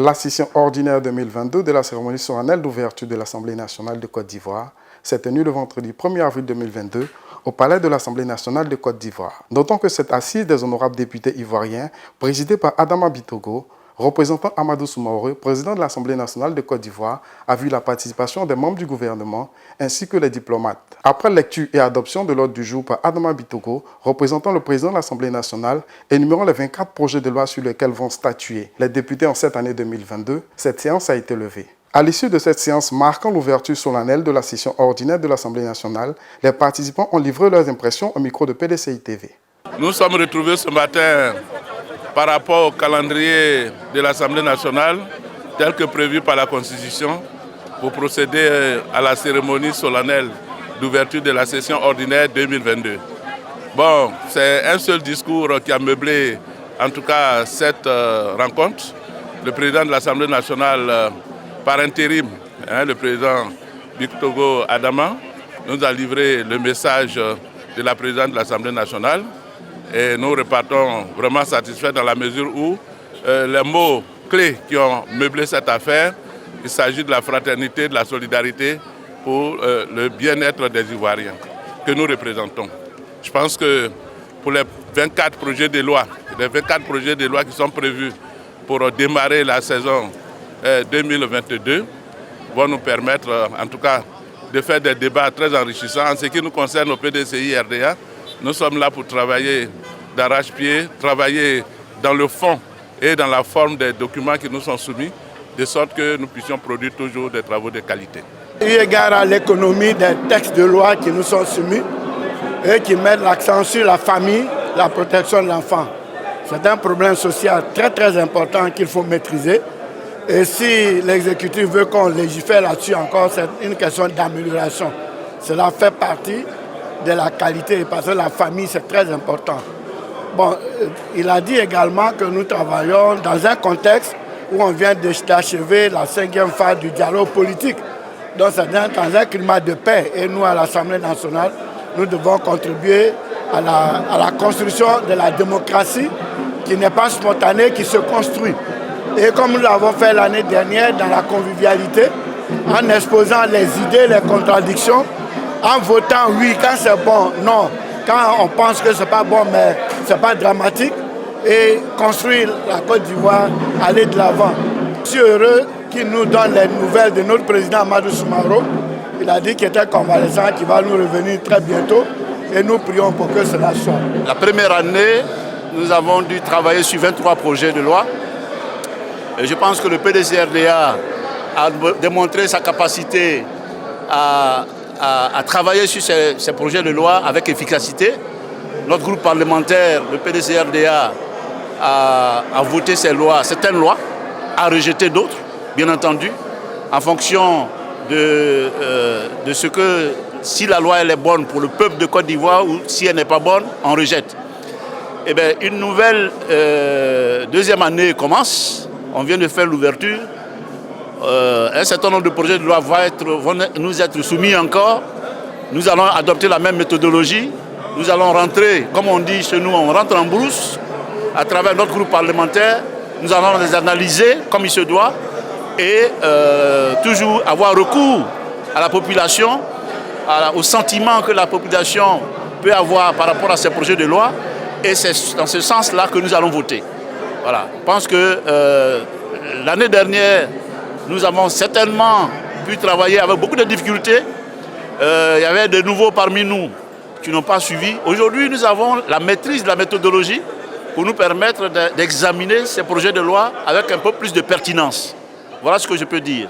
La session ordinaire 2022 de la cérémonie solennelle d'ouverture de l'Assemblée nationale de Côte d'Ivoire s'est tenue le vendredi 1er avril 2022 au palais de l'Assemblée nationale de Côte d'Ivoire. Notons que cette assise des honorables députés ivoiriens, présidée par Adama Bitogo, représentant Amadou Soumaoro, président de l'Assemblée nationale de Côte d'Ivoire, a vu la participation des membres du gouvernement ainsi que les diplomates. Après lecture et adoption de l'ordre du jour par Adama Bitogo, représentant le président de l'Assemblée nationale, énumérant les 24 projets de loi sur lesquels vont statuer les députés en cette année 2022, cette séance a été levée. À l'issue de cette séance marquant l'ouverture solennelle de la session ordinaire de l'Assemblée nationale, les participants ont livré leurs impressions au micro de PDCI TV. Nous sommes retrouvés ce matin par rapport au calendrier de l'Assemblée nationale, tel que prévu par la Constitution, pour procéder à la cérémonie solennelle d'ouverture de la session ordinaire 2022. Bon, c'est un seul discours qui a meublé, en tout cas, cette rencontre. Le président de l'Assemblée nationale, par intérim, le président Bitogo Adama, nous a livré le message de la présidente de l'Assemblée nationale. Et nous repartons vraiment satisfaits dans la mesure où les mots clés qui ont meublé cette affaire, il s'agit de la fraternité, de la solidarité pour le bien-être des Ivoiriens que nous représentons. Je pense que pour les 24 projets de loi, qui sont prévus pour démarrer la saison 2022, vont nous permettre en tout cas de faire des débats très enrichissants. En ce qui nous concerne au PDCI RDA, nous sommes là pour travailler d'arrache-pied, travailler dans le fond et dans la forme des documents qui nous sont soumis, de sorte que nous puissions produire toujours des travaux de qualité. Eu égard à l'économie des textes de loi qui nous sont soumis et qui mettent l'accent sur la famille, la protection de l'enfant. C'est un problème social très important qu'il faut maîtriser. Et si l'exécutif veut qu'on légifère là-dessus encore, c'est une question d'amélioration. Cela fait partie de la qualité, parce que la famille, c'est très important. Bon, il a dit également que nous travaillons dans un contexte où on vient d'achever la 5e phase du dialogue politique. Donc c'est dans un climat de paix. Et nous, à l'Assemblée nationale, nous devons contribuer à la construction de la démocratie qui n'est pas spontanée, qui se construit. Et comme nous l'avons fait l'année dernière dans la convivialité, en exposant les idées, les contradictions, en votant oui quand c'est bon, non quand on pense que c'est pas bon, mais c'est pas dramatique, et construire la Côte d'Ivoire, aller de l'avant. Je suis heureux qu'il nous donne les nouvelles de notre président Amadou Soumaoro. Il a dit qu'il était convalescent, qu'il va nous revenir très bientôt, et nous prions pour que cela soit. La première année, nous avons dû travailler sur 23 projets de loi. Et je pense que le PDCRDA a démontré sa capacité à travailler sur ces projets de loi avec efficacité. Notre groupe parlementaire, le PDCRDA, a voté certaines lois, a rejeté d'autres, bien entendu, en fonction de ce que, si la loi elle est bonne pour le peuple de Côte d'Ivoire ou si elle n'est pas bonne, on rejette. Eh bien, une nouvelle deuxième année commence. On vient de faire l'ouverture. Un certain nombre de projets de loi vont nous être soumis encore. Nous allons adopter la même méthodologie. Nous allons rentrer, comme on dit chez nous, on rentre en brousse à travers notre groupe parlementaire. Nous allons les analyser comme il se doit et toujours avoir recours à la population, au sentiment que la population peut avoir par rapport à ces projets de loi. Et c'est dans ce sens-là que nous allons voter. Voilà. Je pense que l'année dernière, nous avons certainement pu travailler avec beaucoup de difficultés. Il y avait de nouveaux parmi nous qui n'ont pas suivi. Aujourd'hui, nous avons la maîtrise de la méthodologie pour nous permettre d'examiner ces projets de loi avec un peu plus de pertinence. Voilà ce que je peux dire.